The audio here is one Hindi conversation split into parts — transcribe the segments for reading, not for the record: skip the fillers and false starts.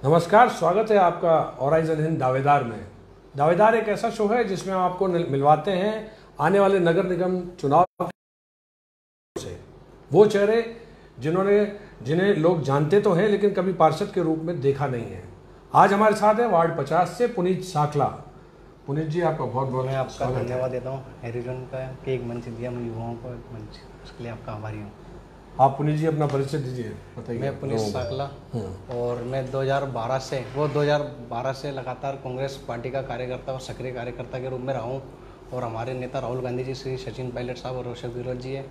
नमस्कार, स्वागत है आपका होराइजन हिंद दावेदार में। दावेदार एक ऐसा शो है जिसमें हम आपको मिलवाते हैं आने वाले नगर निगम चुनाव से वो चेहरे जिन्हें लोग जानते तो हैं लेकिन कभी पार्षद के रूप में देखा नहीं है। आज हमारे साथ है वार्ड 50 से पुनीत साखला। पुनीत जी, आपका बहुत बहुत आपका धन्यवाद देता हूँ हेरिजन का कि एक मंच दिया हम युवाओं को, एक मंच, उसके लिए आपका आभारी हूँ। आप पुनीत जी अपना परिचय दीजिए, बताइए। मैं पुनीत साखला और मैं 2012 से लगातार कांग्रेस पार्टी का कार्यकर्ता और सक्रिय कार्यकर्ता के रूप में रहा हूँ। और हमारे नेता राहुल गांधी जी, श्री सचिन पायलट साहब और अशोक गहलोत जी है।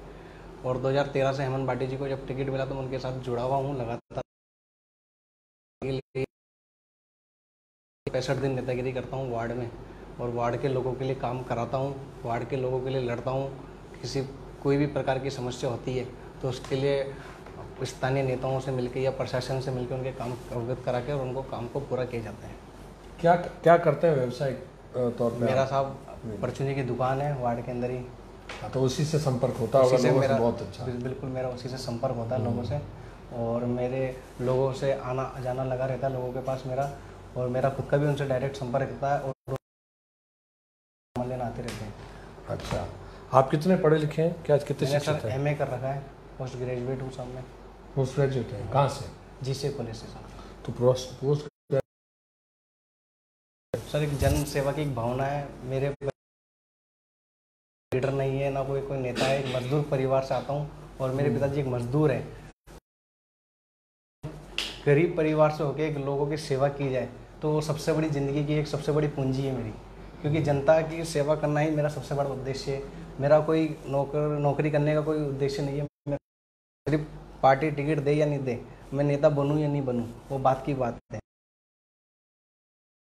और 2013 से हेमंत भाटी जी को जब टिकट मिला तो मैं उनके साथ जुड़ा हुआ हूँ लगातार। 65 दिन नेतागिरी करता हूँ वार्ड में और वार्ड के लोगों के लिए काम कराता हूँ, वार्ड के लोगों के लिए लड़ता हूँ। कोई भी प्रकार की समस्या होती है तो उसके लिए स्थानीय नेताओं से मिलकर या प्रशासन से मिलकर उनके काम अवगत करा के और उनको काम को पूरा किया जाता है। क्या क्या करते हैं व्यवसायिक तौर पे? मेरा साहब परचूनी की दुकान है वार्ड के अंदर ही। तो उसी से संपर्क होता होगा लोगों से? बहुत अच्छा। बिल्कुल, मेरा उसी से संपर्क होता है लोगों से और मेरे लोगों से आना जाना लगा रहता है लोगों के पास मेरा, और मेरा खुद का भी उनसे डायरेक्ट संपर्क रहता है और लेना आते रहते हैं। अच्छा, आप कितने पढ़े लिखे हैं? क्या कितने शिक्षित हैं? MA कर रखा है, पोस्ट ग्रेजुएट हूँ साहब। मैं पोस्ट ग्रेजुएट हैं? कहाँ से? GC कॉलेज से साहब। तो पोस्ट सर, एक जन सेवा की एक भावना है मेरे। लीडर नहीं है ना कोई नेता है, एक मजदूर परिवार से आता हूँ और मेरे पिताजी एक मजदूर हैं। गरीब परिवार से होकर एक लोगों की सेवा की जाए तो सबसे बड़ी ज़िंदगी की एक सबसे बड़ी पूंजी है मेरी, क्योंकि जनता की सेवा करना ही मेरा सबसे बड़ा उद्देश्य है। मेरा कोई नौकरी करने का कोई उद्देश्य नहीं है। सिर्फ पार्टी टिकट दे या नहीं दे, मैं नेता बनूं या नहीं बनूं, वो बात की बात है।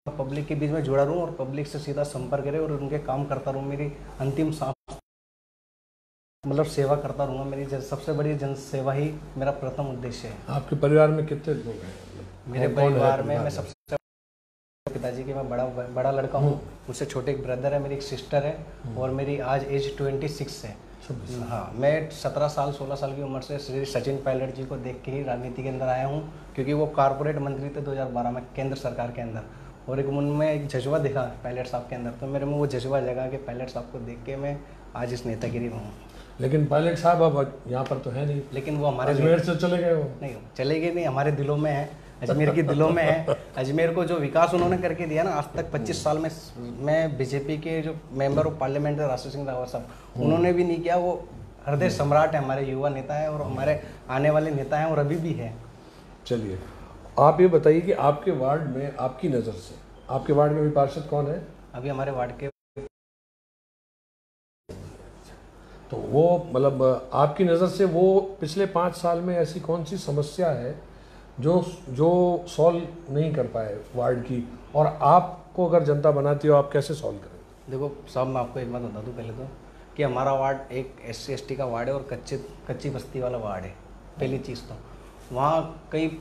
पब्लिक के बीच में जुड़ा रहूं और पब्लिक से सीधा संपर्क करे और उनके काम करता रहूं। मेरी अंतिम सांस मतलब सेवा करता रहूँगा। मेरी सबसे बड़ी जन सेवा ही मेरा प्रथम उद्देश्य है। आपके परिवार में कितने लोग हैं? मेरे परिवार में मैं सबसे पिताजी के मैं बड़ा लड़का हूँ, मुझसे छोटे एक ब्रदर है, मेरी एक सिस्टर है और मेरी आज एज 26 है। हाँ, मैं 16 साल की उम्र से श्री सचिन पायलट जी को देख के ही राजनीति के अंदर आया हूँ, क्योंकि वो कारपोरेट मंत्री थे 2012 में केंद्र सरकार के अंदर। और एक उनमें एक जज्बा देखा पायलट साहब के अंदर, तो मेरे में वो जज्बा जगा कि पायलट साहब को देख के मैं आज इस नेतागिरी में हूँ। लेकिन पायलट साहब अब यहाँ पर तो है नहीं। लेकिन वो हमारे अजमेर से चले गए। वो नहीं चले गए, नहीं, हमारे दिलों में है। अजमेर की दिलों में है। अजमेर को जो विकास उन्होंने करके दिया ना आज तक 25 साल में, मैं बीजेपी के जो मेंबर ऑफ पार्लियामेंट है राष्ट्र सिंह रावत साहब, उन्होंने भी नहीं किया। वो हृदय सम्राट है, हमारे युवा नेता है और हमारे आने वाले नेता हैं और अभी भी है। चलिए, आप ये बताइए कि आपके वार्ड में, आपकी नज़र से आपके वार्ड में भी पार्षद कौन है? अभी हमारे वार्ड के तो वो मतलब आपकी नज़र से वो पिछले 5 साल में ऐसी कौन सी समस्या है जो सॉल्व नहीं कर पाए वार्ड की, और आपको अगर जनता बनाती हो आप कैसे सॉल्व करेंगे? देखो साहब, मैं आपको एक बात बता दूं पहले तो कि हमारा वार्ड एक SC/ST का वार्ड है और कच्ची बस्ती वाला वार्ड है। पहली चीज़ तो वहाँ कई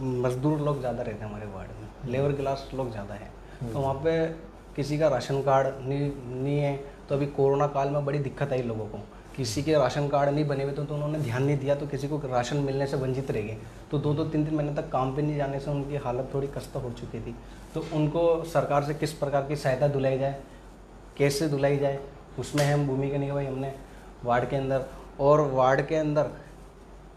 मजदूर लोग ज़्यादा रहते हैं हमारे वार्ड में, लेबर क्लास लोग ज़्यादा है। तो वहाँ पे किसी का राशन कार्ड नहीं है। तो अभी कोरोना काल में बड़ी दिक्कत आई लोगों को, किसी के राशन कार्ड नहीं बने हुए तो उन्होंने ध्यान नहीं दिया, तो किसी को राशन मिलने से वंचित रह गए। तो 2-3 महीने तक काम पे नहीं जाने से उनकी हालत थोड़ी खस्ता हो चुकी थी। तो उनको सरकार से किस प्रकार की सहायता दिलाई जाए, कैसे दिलाई जाए, उसमें हम भूमिका निभाई हमने वार्ड के अंदर। और वार्ड के अंदर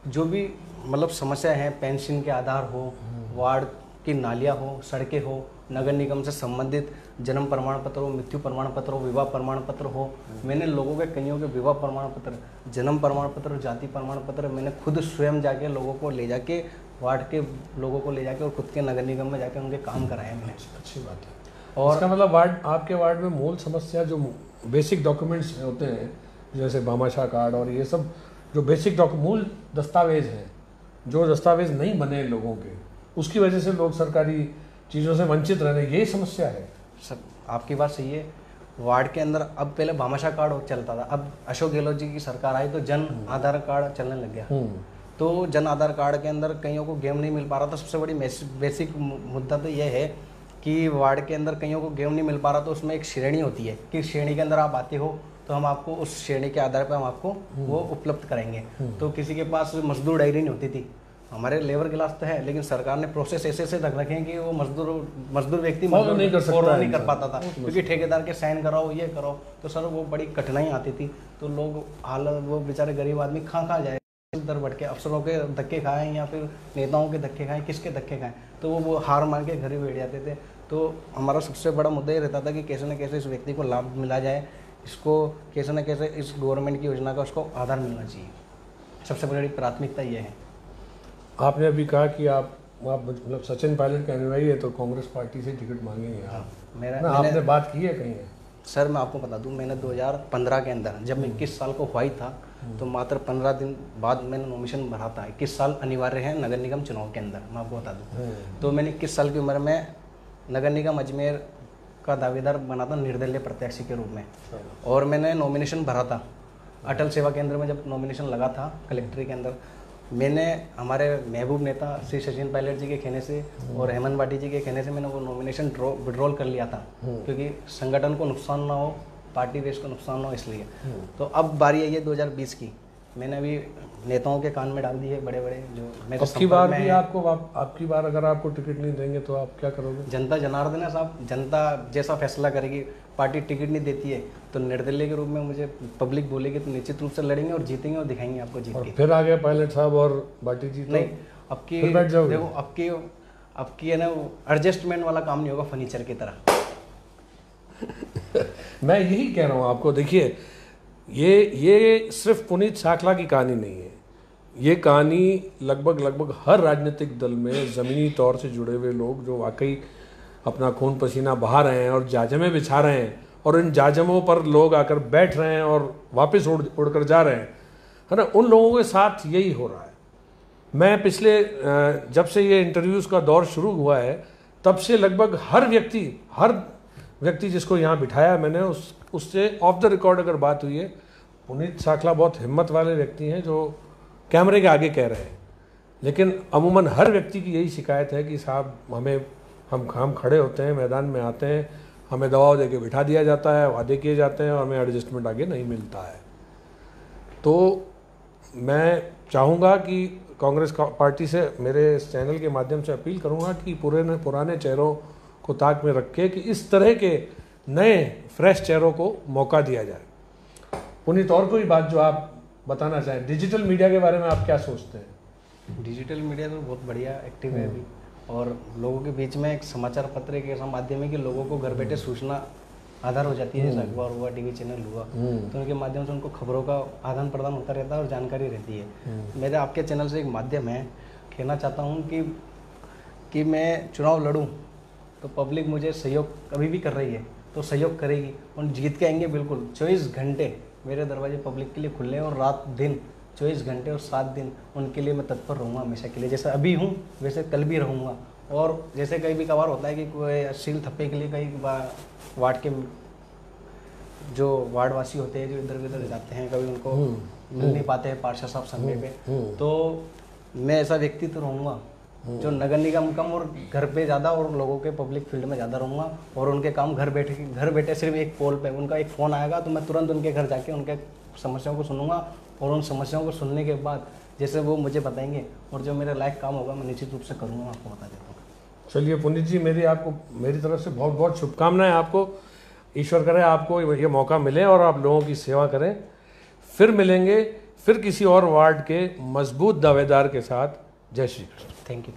जो भी मतलब समस्या है, पेंशन के आधार हो, वार्ड की नालियाँ हो, सड़कें हो, नगर निगम से संबंधित जन्म प्रमाण पत्र हो, मृत्यु प्रमाण पत्र हो, विवाह प्रमाण पत्र हो, मैंने लोगों के कईयों के विवाह प्रमाण पत्र, जन्म प्रमाण पत्र, जाति प्रमाण पत्र मैंने खुद स्वयं जाके लोगों को ले जाके, वार्ड के लोगों को ले जाके और खुद के नगर निगम में जाके उनके काम कराए मैंने। अच्छी बात है। और इसका मतलब आपके वार्ड में मूल समस्या जो बेसिक डॉक्यूमेंट्स होते हैं, जैसे भामाशाह कार्ड और ये सब जो बेसिक मूल दस्तावेज हैं, जो दस्तावेज नहीं बने लोगों के, उसकी वजह से लोग सरकारी चीज़ों से वंचित रह रहे हैं, यही समस्या है। सर, आपकी बात सही है। वार्ड के अंदर अब पहले भामाशाह कार्ड चलता था, अब अशोक गहलोत जी की सरकार आई तो जन आधार कार्ड चलने लग गया। तो जन आधार कार्ड के अंदर कईयों को गेम नहीं मिल पा रहा था। सबसे बड़ी बेसिक मुद्दा तो यह है कि वार्ड के अंदर कईयों को गेम नहीं मिल पा रहा, तो उसमें एक श्रेणी होती है कि श्रेणी के अंदर आप आते हो तो हम आपको उस श्रेणी के आधार पर हम आपको वो उपलब्ध कराएंगे। तो किसी के पास मजदूर डायरी नहीं होती थी, हमारे लेबर क्लास तो है, लेकिन सरकार ने प्रोसेस ऐसे ऐसे रख रखे हैं कि वो मजदूर व्यक्ति फॉलो नहीं कर सकता फॉलो है नहीं कर इंसान। पाता था, क्योंकि ठेकेदार के साइन कराओ ये करो, तो सर वो बड़ी कठिनाई आती थी। तो लोग हालत, वो बेचारे गरीब आदमी कहाँ जाए, इधर बढ़ के अफसरों के धक्के खाएं या फिर नेताओं के धक्के खाएं, किसके धक्के खाएं, तो वो हार मान के घर ही बैठ जाते थे। तो हमारा सबसे बड़ा मुद्दा ये रहता था कि कैसे न कैसे इस व्यक्ति को लाभ मिला जाए, इसको कैसे न कैसे इस गवर्नमेंट की योजना का उसको आधार मिलना चाहिए। सबसे बड़ी प्राथमिकता ये है। आपने अभी कहा कि आप मतलब सचिन पायलट का अनुयायी है, तो कांग्रेस पार्टी से टिकट मांगेंगे आप? ना, आपने बात की है कहीं? सर मैं आपको बता दूं, मैंने 2015 के अंदर जब मैं 21 साल को हुआ ही था, तो मात्र 15 दिन बाद मैंने नॉमिनेशन भरा था। 21 साल अनिवार्य है नगर निगम चुनाव के अंदर, मैं आपको बता दूं। तो मैंने 21 साल की उम्र में नगर निगम अजमेर का दावेदार बना था निर्दलीय प्रत्याशी के रूप में, और मैंने नॉमिनेशन भरा था अटल सेवा केंद्र में। जब नॉमिनेशन लगा था कलेक्ट्री के अंदर, मैंने हमारे महबूब नेता श्री सचिन पायलट जी के कहने से और हेमंत भाटी जी के कहने से मैंने वो नॉमिनेशन विड्रॉल कर लिया था, क्योंकि संगठन को नुकसान ना हो, पार्टी बेस को नुकसान ना हो, इसलिए। तो अब बारी आई है 2020 की। मैंने अभी नेताओं के कान में डाल दी है, बड़े बड़े जो मेरे आपकी बार भी आपकी बार अगर आपको टिकट नहीं देंगे तो आप क्या करोगे? जनता जनार्दन है साहब, जनता जैसा फैसला करेगी। पार्टी टिकट नहीं देती है तो निर्दलीय के रूप में मुझे पब्लिक बोलेगी तो निश्चित रूप से लड़ेंगे और जीतेंगे और दिखाएंगे आपको जीत के। फिर आ गए पायलट साहब और भाटी जी, तो नहीं आपकी देखो आपकी है ना, एडजस्टमेंट वाला काम नहीं होगा फर्नीचर की तरह। मैं यही कह रहा हूँ आपको। देखिए, ये सिर्फ पुनीत साखला की कहानी नहीं है, ये कहानी लगभग हर राजनीतिक दल में ज़मीनी तौर से जुड़े हुए लोग जो वाकई अपना खून पसीना बहा रहे हैं और जाजमें बिछा रहे हैं, और इन जाजमों पर लोग आकर बैठ रहे हैं और वापस उड़कर जा रहे हैं, है ना, उन लोगों के साथ यही हो रहा है। मैं पिछले जब से ये इंटरव्यूज़ का दौर शुरू हुआ है तब से लगभग हर व्यक्ति जिसको यहाँ बिठाया मैंने, उससे ऑफ द रिकॉर्ड अगर बात हुई है, पुनीत साखला बहुत हिम्मत वाले व्यक्ति हैं जो कैमरे के आगे कह रहे हैं, लेकिन अमूमन हर व्यक्ति की यही शिकायत है कि साहब हम खड़े होते हैं, मैदान में आते हैं, हमें दबाव देके बिठा दिया जाता है, वादे किए जाते हैं और हमें एडजस्टमेंट आगे नहीं मिलता है। तो मैं चाहूँगा कि कांग्रेस पार्टी से मेरे इस चैनल के माध्यम से अपील करूँगा कि पुराने चेहरों को ताक में रख के कि इस तरह के नए फ्रेश चेहरों को मौका दिया जाए। पुनीत, और कोई बात जो आप बताना चाहें? डिजिटल मीडिया के बारे में आप क्या सोचते हैं? डिजिटल मीडिया तो बहुत बढ़िया एक्टिव है अभी, और लोगों के बीच में एक समाचार पत्र एक ऐसा माध्यम है कि लोगों को घर बैठे सूचना आधार हो जाती है, जैसे अखबार हुआ, टीवी चैनल हुआ, तो उनके माध्यम से उनको खबरों का आदान प्रदान होता रहता है और जानकारी रहती है। मेरे आपके चैनल से एक माध्यम है, कहना चाहता हूँ कि मैं चुनाव लड़ूँ तो पब्लिक मुझे सहयोग कभी भी कर रही है तो सहयोग करेगी और जीत के आएंगे बिल्कुल। 24 घंटे मेरे दरवाजे पब्लिक के लिए खुले हैं और रात दिन 24 घंटे और 7 दिन उनके लिए मैं तत्पर रहूँगा हमेशा के लिए। जैसे अभी हूँ वैसे कल भी रहूँगा। और जैसे कई भी कभार होता है कि कोई सील थप्पे के लिए कई वार्ड के जो वार्डवासी होते हैं जो इधर उधर जाते हैं, कभी उनको मिल नहीं पाते हैं पार्षद साहब समय पे, तो मैं ऐसा व्यक्ति तो रहूँगा जो नगर निगम कम और घर पे ज़्यादा और लोगों के पब्लिक फील्ड में ज़्यादा रहूँगा, और उनके काम घर बैठे सिर्फ एक पोल पे उनका एक फ़ोन आएगा तो मैं तुरंत उनके घर जाके उनके समस्याओं को सुनूंगा, और उन समस्याओं को सुनने के बाद जैसे वो मुझे बताएंगे और जो मेरे लायक काम होगा मैं निश्चित रूप से करूँगा, आपको बता देता हूँ। चलिए पुनीत जी, मेरी तरफ से बहुत बहुत शुभकामनाएं आपको। ईश्वर करे आपको ये मौका मिले और आप लोगों की सेवा करें। फिर मिलेंगे, फिर किसी और वार्ड के मजबूत दावेदार के साथ। जय श्री कृष्ण। Thank you.